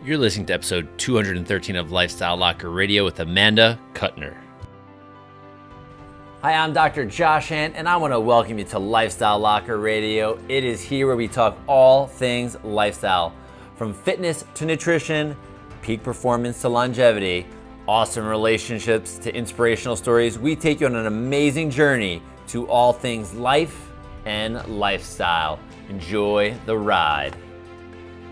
You're listening to episode 213 of Lifestyle Locker Radio with Amanda Kutner. Hi, I'm Dr. Josh Hand, and I want to welcome you to Lifestyle Locker Radio. It is here where we talk all things lifestyle, from fitness to nutrition, peak performance to longevity, awesome relationships to inspirational stories. We take you on an amazing journey to all things life and lifestyle. Enjoy the ride.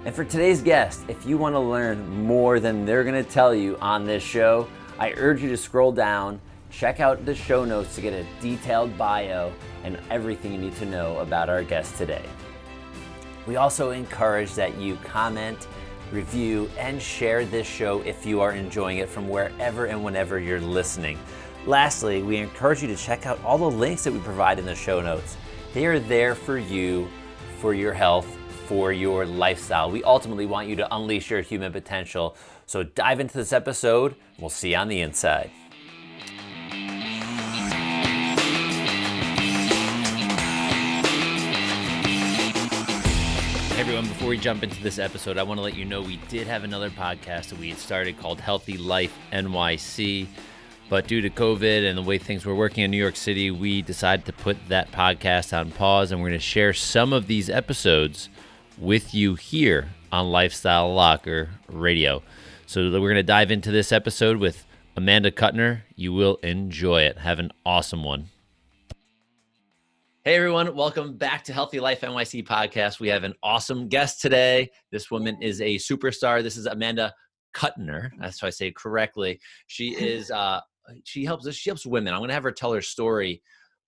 And for today's guest, if you want to learn more than they're going to tell you on this show, I urge you to scroll down, check out the show notes to get a detailed bio and everything you need to know about our guest today. We also encourage that you comment, review, and share this show if you are enjoying it from wherever and whenever you're listening. Lastly, we encourage you to check out all the links that we provide in the show notes. They are there for you, for your health, for your lifestyle. We ultimately want you to unleash your human potential. So dive into this episode. We'll see you on the inside. Hey everyone, before we jump into this episode, I want to let you know we did have another podcast that we had started called Healthy Life NYC. But due to COVID and the way things were working in New York City, we decided to put that podcast on pause, and we're going to share some of these episodes with you here on Lifestyle Locker Radio. So we're going to dive into this episode with Amanda Kutner. You will enjoy it. Have an awesome one. Hey everyone, welcome back to Healthy Life NYC podcast. We have an awesome guest today. This woman is a superstar. This is Amanda Kutner. That's how I say it correctly. She is she helps women. I'm going to have her tell her story,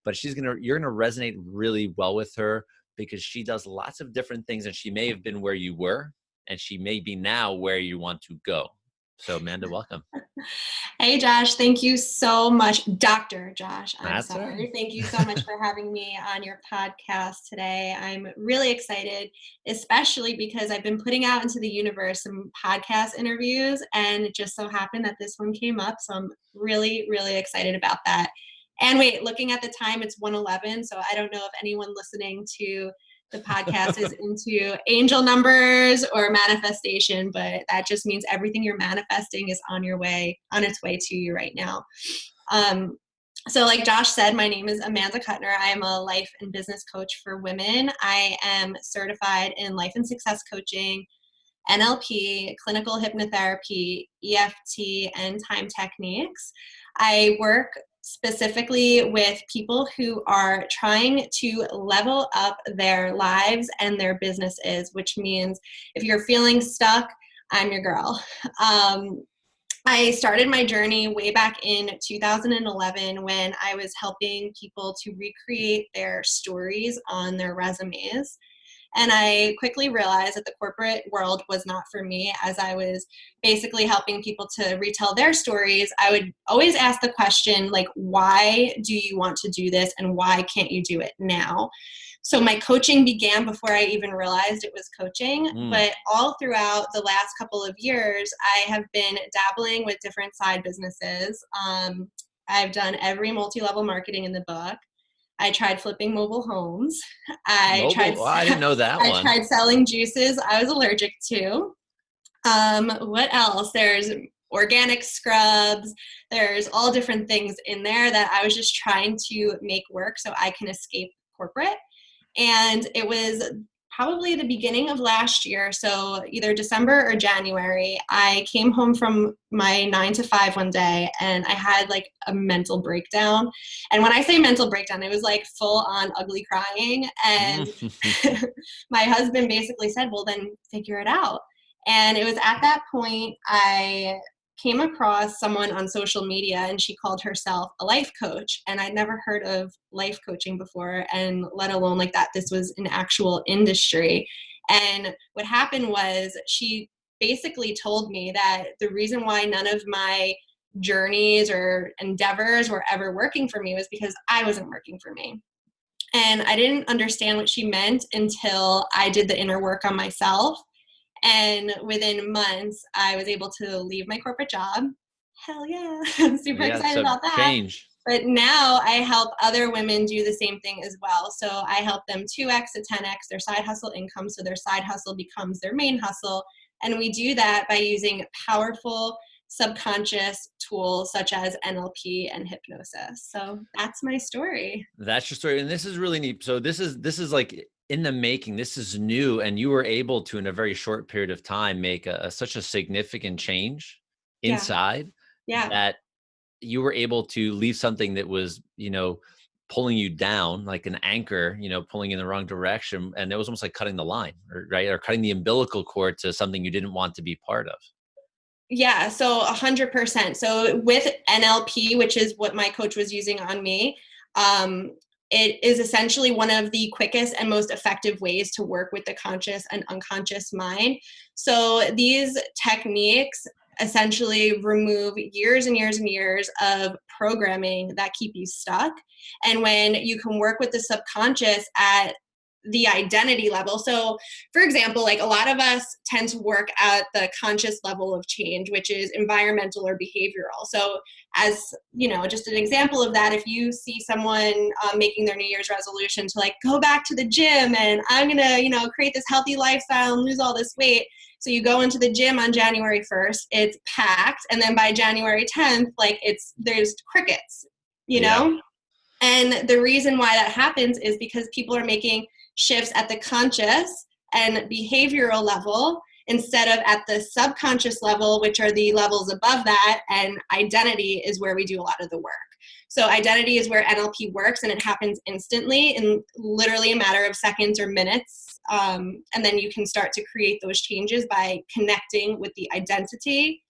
but you're going to resonate really well with her, because she does lots of different things, and she may have been where you were, and she may be now where you want to go. So Amanda, welcome. Hey Josh, thank you so much. Dr. Josh, That's sorry. right. Thank you so much for having me on your podcast today. I'm really excited, especially because I've been putting out into the universe some podcast interviews, and it just so happened that this one came up. So I'm really, really excited about that. And wait, looking at the time, it's 1:11, so I don't know if anyone listening to the podcast is into angel numbers or manifestation, but that just means everything you're manifesting is on its way to you right now. So like Josh said, my name is Amanda Kutner. I am a life and business coach for women. I am certified in life and success coaching, NLP, clinical hypnotherapy, EFT, and time techniques. I work specifically with people who are trying to level up their lives and their businesses, which means if you're feeling stuck, I'm your girl. I started my journey way back in 2011 when I was helping people to recreate their stories on their resumes. And I quickly realized that the corporate world was not for me. As I was basically helping people to retell their stories, I would always ask the question, like, why do you want to do this, and why can't you do it now? So my coaching began before I even realized it was coaching. But all throughout the last couple of years, I have been dabbling with different side businesses. I've done every multi-level marketing in the book. I tried flipping mobile homes. I didn't know that one. I tried selling juices I was allergic to. What else? There's organic scrubs. There's all different things in there that I was just trying to make work so I can escape corporate. And it was probably the beginning of last year, so either December or January, I came home from my 9 to 5 one day, and I had like a mental breakdown. And when I say mental breakdown, it was like full on ugly crying. And my husband basically said, well, then figure it out. And it was at that point I came across someone on social media, and she called herself a life coach. And I'd never heard of life coaching before, and let alone like that this was an actual industry. And what happened was she basically told me that the reason why none of my journeys or endeavors were ever working for me was because I wasn't working for me. And I didn't understand what she meant until I did the inner work on myself. And within months, I was able to leave my corporate job. Hell yeah. I'm super excited about that. Change. But now I help other women do the same thing as well. So I help them 2x to 10x their side hustle income. So their side hustle becomes their main hustle. And we do that by using powerful subconscious tools such as NLP and hypnosis. So that's my story. That's your story. And this is really neat. So this is like in the making. This is new. And you were able to, in a very short period of time, make such a significant change Yeah. inside Yeah. that you were able to leave something that was, pulling you down like an anchor, pulling in the wrong direction. And it was almost like cutting the line, right? Or cutting the umbilical cord to something you didn't want to be part of. Yeah, so 100%. So with NLP, which is what my coach was using on me, it is essentially one of the quickest and most effective ways to work with the conscious and unconscious mind. So these techniques essentially remove years and years and years of programming that keep you stuck. And when you can work with the subconscious at the identity level. So, for example, like a lot of us tend to work at the conscious level of change, which is environmental or behavioral. So, as you know, just an example of that, if you see someone making their New Year's resolution to like go back to the gym and I'm gonna, create this healthy lifestyle and lose all this weight. So you go into the gym on January 1st, it's packed, and then by January 10th, like there's crickets, Yeah. And the reason why that happens is because people are making shifts at the conscious and behavioral level instead of at the subconscious level, which are the levels above that. And identity is where we do a lot of the work. So identity is where NLP works, and it happens instantly in literally a matter of seconds or minutes. And then you can start to create those changes by connecting with the identity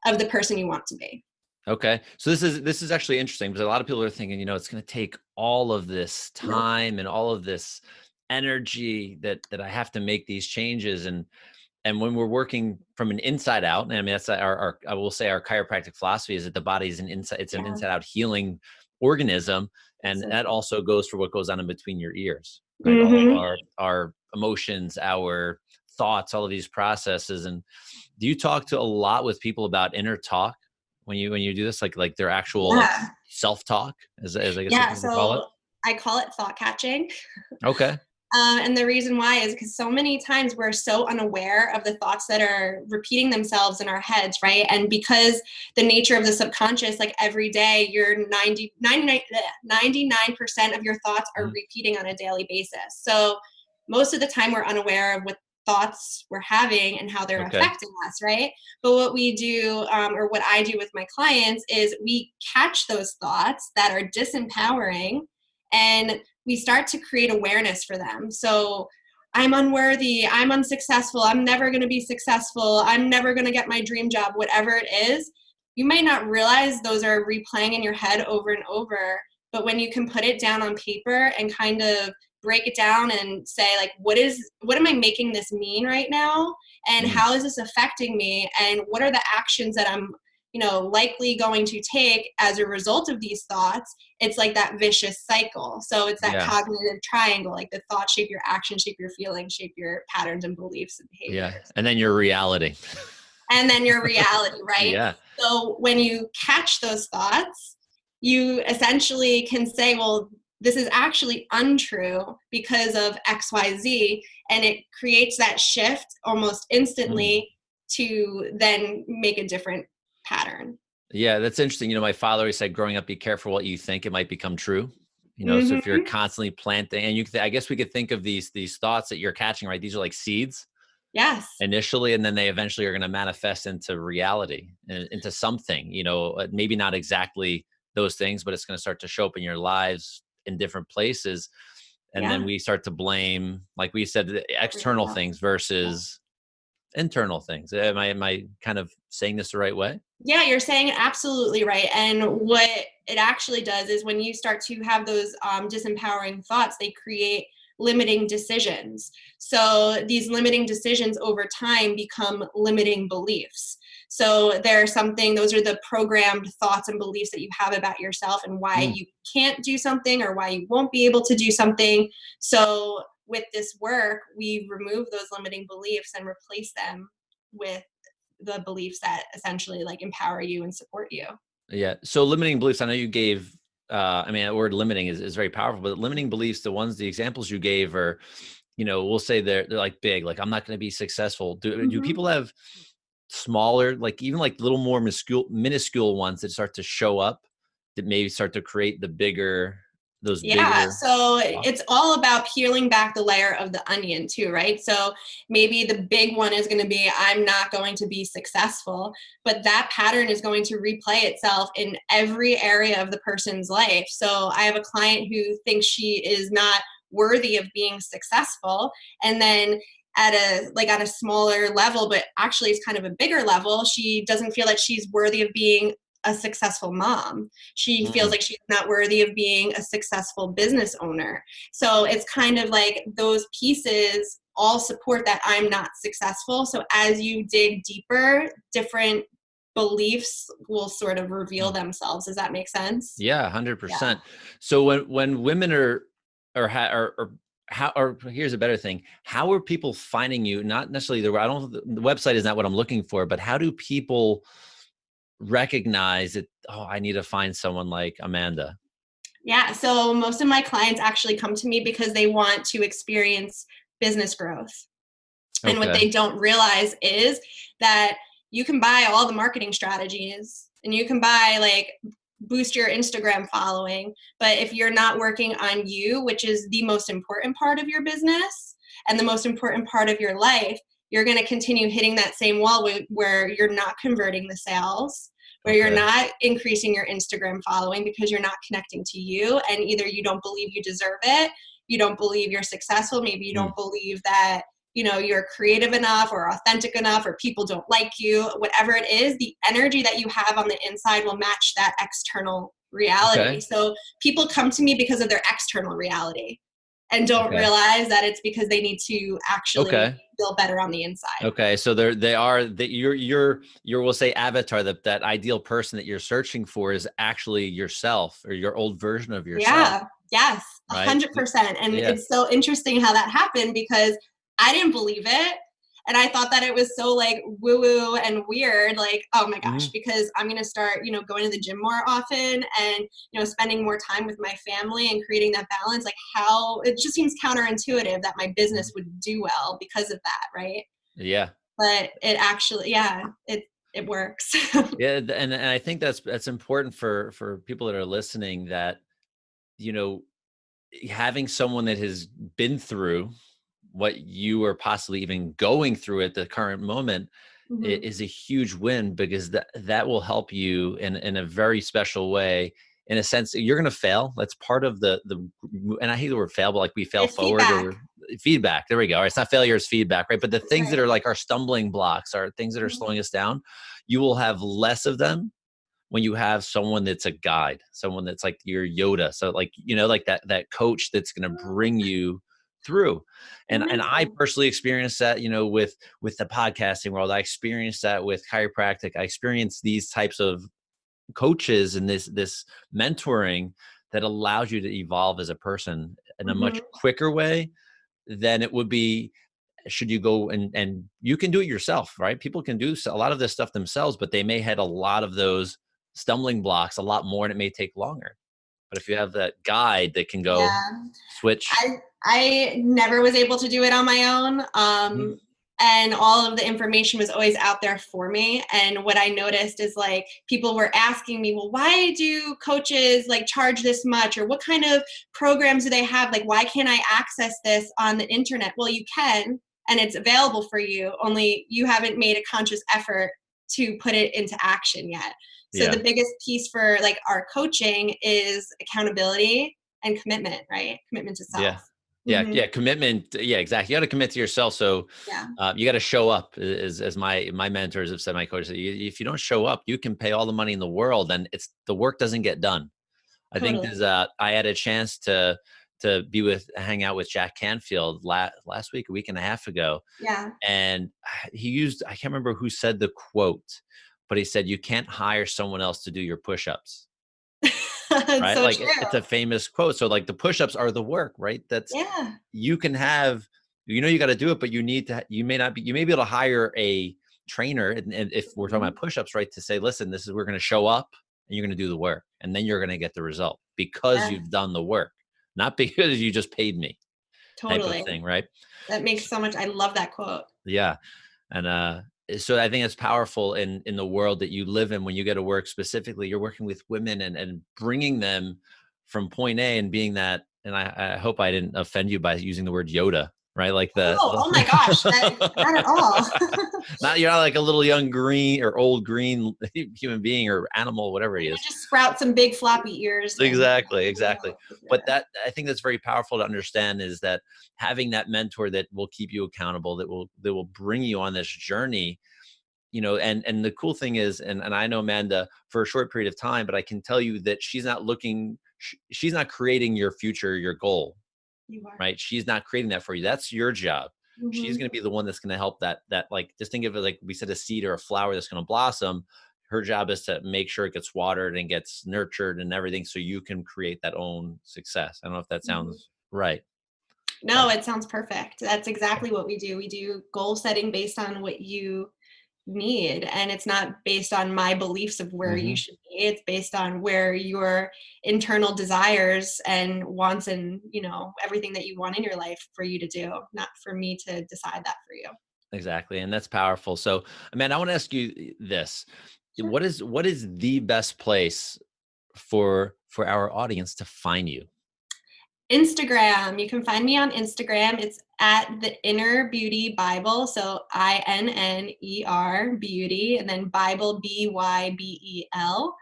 of the person you want to be. Okay. So this is actually interesting because a lot of people are thinking, it's going to take all of this time and all of this energy that I have to make these changes. And when we're working from an inside out, and I mean, that's our I will say our chiropractic philosophy is that the body is an inside out healing organism. And that also goes for what goes on in between your ears, right? Mm-hmm. All our emotions, our thoughts, all of these processes. And do you talk to a lot with people about inner talk when you do this, like their actual like Yeah. self-talk, as I guess some Yeah. people call it? So I call it thought catching. Okay. And the reason why is because so many times we're so unaware of the thoughts that are repeating themselves in our heads, right? And because the nature of the subconscious, like every day, you're 99% of your thoughts are repeating on a daily basis. So most of the time we're unaware of what thoughts we're having and how they're Okay. affecting us, right? But what we do, or what I do with my clients, is we catch those thoughts that are disempowering and we start to create awareness for them. So I'm unworthy, I'm unsuccessful, I'm never going to be successful, I'm never going to get my dream job, whatever it is. You might not realize those are replaying in your head over and over, but when you can put it down on paper and kind of break it down and say like, what am I making this mean right now? And how is this affecting me? And what are the actions that I'm likely going to take as a result of these thoughts? It's like that vicious cycle. So it's that cognitive triangle, like the thoughts shape your actions, shape your feelings, shape your patterns and beliefs and behaviors. Yeah. And then your reality. And then your reality, right? Yeah. So when you catch those thoughts, you essentially can say, well, this is actually untrue because of XYZ. And it creates that shift almost instantly to then make a different pattern. Yeah, that's interesting. My father always said growing up, be careful what you think, it might become true. So if you're Mm-hmm. constantly planting, and I guess we could think of these thoughts that you're catching, right? These are like seeds Yes. initially, and then they eventually are going to manifest into reality and into something, maybe not exactly those things, but it's going to start to show up in your lives in different places. And then we start to blame, like we said, the external things versus internal things. Am I kind of saying this the right way? Yeah, you're saying it absolutely right. And what it actually does is when you start to have those disempowering thoughts, they create limiting decisions. So these limiting decisions over time become limiting beliefs. So those are the programmed thoughts and beliefs that you have about yourself and why you can't do something or why you won't be able to do something. So with this work, we remove those limiting beliefs and replace them with the beliefs that essentially like empower you and support you. Yeah. So limiting beliefs, I know you gave, the word limiting is very powerful, but limiting beliefs, the examples you gave are, we'll say they're like big, like I'm not going to be successful. Do Mhm. people have smaller, like even like little more minuscule ones that start to show up that maybe start to create those Yeah, bigger so blocks? it's all about peeling back the layer of the onion too, right? So maybe the big one is going to be, I'm not going to be successful, but that pattern is going to replay itself in every area of the person's life. So I have a client who thinks she is not worthy of being successful, and then at a smaller level, but actually it's kind of a bigger level, she doesn't feel that she's worthy of being a successful mom. She feels Mm, like she's not worthy of being a successful business owner. So it's kind of like those pieces all support that I'm not successful. So as you dig deeper, different beliefs will sort of reveal mm. themselves. Does that make sense? Yeah, Yeah. 100%. So when women or how, or here's a better thing, how are people finding you? Not necessarily the website is not what I'm looking for, but how do people recognize that, oh, I need to find someone like Amanda? Yeah. So most of my clients actually come to me because they want to experience business growth. And what Okay. they don't realize is that you can buy all the marketing strategies and you can buy like boost your Instagram following. But if you're not working on you, which is the most important part of your business and the most important part of your life, you're going to continue hitting that same wall where you're not converting the sales, where you're Okay. not increasing your Instagram following because you're not connecting to you. And either you don't believe you deserve it, you don't believe you're successful, maybe you Mm, don't believe that you're creative enough or authentic enough, or people don't like you, whatever it is, the energy that you have on the inside will match that external reality. okay. So people come to me because of their external reality and don't Okay. realize that it's because they need to actually Okay. feel better on the inside. Okay. So they are that your we'll say avatar, that ideal person that you're searching for is actually yourself or your old version of yourself, Yeah, yes, right? 100%. And Yeah. it's so interesting how that happened because I didn't believe it. And I thought that it was so like woo woo and weird, like, oh my gosh, Hmm. because I'm going to start, going to the gym more often and, spending more time with my family and creating that balance. Like, how it just seems counterintuitive that my business would do well because of that. Right. Yeah. But it actually, yeah, it works. Yeah. And I think that's important for people that are listening, that, you know, having someone that has been through what you are possibly even going through at the current moment Hmm. is a huge win, because that will help you in a very special way. In a sense, you're going to fail. That's part of and I hate the word fail, but like we fail It's forward, feedback. or feedback. There we go. It's not failure, it's feedback, right? But the That's things that right. are like our stumbling blocks, are things that are Mhm. slowing us down. You will have less of them when you have someone that's a guide, someone that's like your Yoda. So like, like that coach that's going to bring you through. And I Amazing. personally experienced that, with the podcasting world. I experienced that with chiropractic. I experienced these types of coaches and this mentoring that allows you to evolve as a person in a much Mhm. quicker way than it would be should you go and you can do it yourself, right? People can do a lot of this stuff themselves, but they may had a lot of those stumbling blocks a lot more, and it may take longer. But if you have that guide that can go Yeah. switch. I never was able to do it on my own. Mhm. And all of the information was always out there for me. And what I noticed is like people were asking me, well, why do coaches like charge this much? Or what kind of programs do they have? Like, why can't I access this on the internet? Well, you can, and it's available for you, only you haven't made a conscious effort to put it into action yet. So Yeah. the biggest piece for like our coaching is accountability and commitment, right? Commitment to Yeah. self. Yeah. Hmm. Yeah. Commitment. Yeah, exactly. You got to commit to yourself. So Yeah, you got to show up, as my mentors have said, my coaches, if you don't show up, you can pay all the money in the world and the work doesn't get done. I think totally. there's I had a chance to hang out with Jack Canfield last week, a week and a half ago. Yeah. And I can't remember who said the quote, but he said, you can't hire someone else to do your push-ups, It's right? so Like true. it's a famous quote. So like the push-ups are the work, right? Yeah. You can have, you got to do it, but you may be able to hire a trainer. And if we're talking Mhm. about push-ups, right, to say, listen, we're going to show up and you're going to do the work, and then you're going to get the result because Yeah. you've done the work, not because you just paid me. type of Totally. thing, right? That makes so much, I love that quote. Yeah. And so I think it's powerful in the world that you live in when you go to work. Specifically, you're working with women and bringing them from point A and being that. And I hope I didn't offend you by using the word Yoda, right? Like Oh my gosh, not at all. you're not like a little young green or old green human being or animal, whatever he You is. just sprout some big floppy ears and Exactly. But yeah. that, I think that's very powerful to understand, is that having that mentor that will keep you accountable, that will bring you on this journey, and the cool thing is, and I know Amanda for a short period of time, but I can tell you that she's not creating your future, your goal, You are. right? She's not creating that for you. That's your job. She's Mhm. going to be the one that's going to help that, like, just think of it like we said, a seed or a flower that's going to blossom. Her job is to make sure it gets watered and gets nurtured and everything, so you can create that own success. I don't know if that Mhm. sounds right. No, But it sounds perfect. That's exactly what we do. We do goal setting based on what you need, and it's not based on my beliefs of where you Mhm. should be. It's based on where your internal desires and wants and, everything that you want in your life for you to do, not for me to decide that for you. Exactly, and that's powerful. So, Amanda, I want to ask you this: Sure. what is the best place for our audience to find you? Instagram. You can find me on Instagram. It's at the Inner Beauty Bybel. So INNER beauty, and then Bybel BYBEL.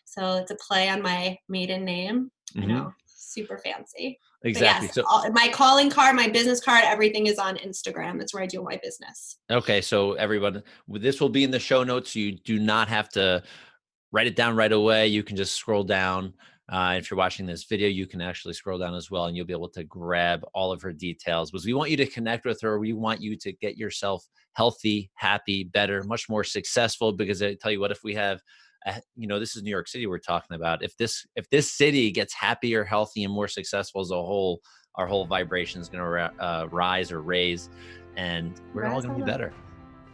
So it's a play on my maiden name. I Hmm. know, super fancy. But Exactly. yes, So, my calling card, my business card, everything is on Instagram. That's where I do my business. okay, so everyone, this will be in the show notes. You do not have to write it down right away. You can just scroll down. If you're watching this video, you can actually scroll down as well, and you'll be able to grab all of her details. Because we want you to connect with her. We want you to get yourself healthy, happy, better, much more successful. Because I tell you what, if we have, this is New York City we're talking about. If this city gets happier, healthy, and more successful as a whole, our whole vibration is going to rise or raise, and we're all Rise going to on be up. better.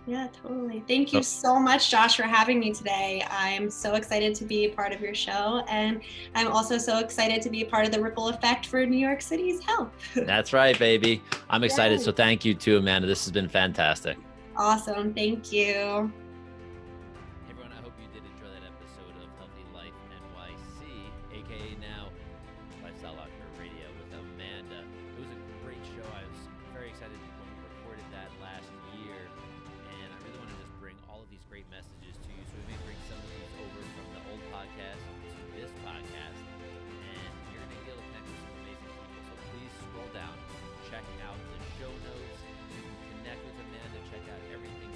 Yeah, totally. Thank you So so much, Josh, for having me today. I'm so excited to be a part of your show. And I'm also so excited to be a part of the ripple effect for New York City's health. that's right, baby. I'm excited. Yes. So thank you too, Amanda. This has been fantastic. Awesome. Thank you. Everyone, I hope you did enjoy that episode of Healthy Life NYC, aka now Lifestyle Locker Radio with Amanda. It was a great show. I was very excited when we recorded that last year, and I really want to just bring all of these great messages to you. So we may bring some of these over from the old podcast to this podcast, and you're going to be able to connect with some amazing people. So please scroll down, check out the show notes. You can connect with Amanda, check out everything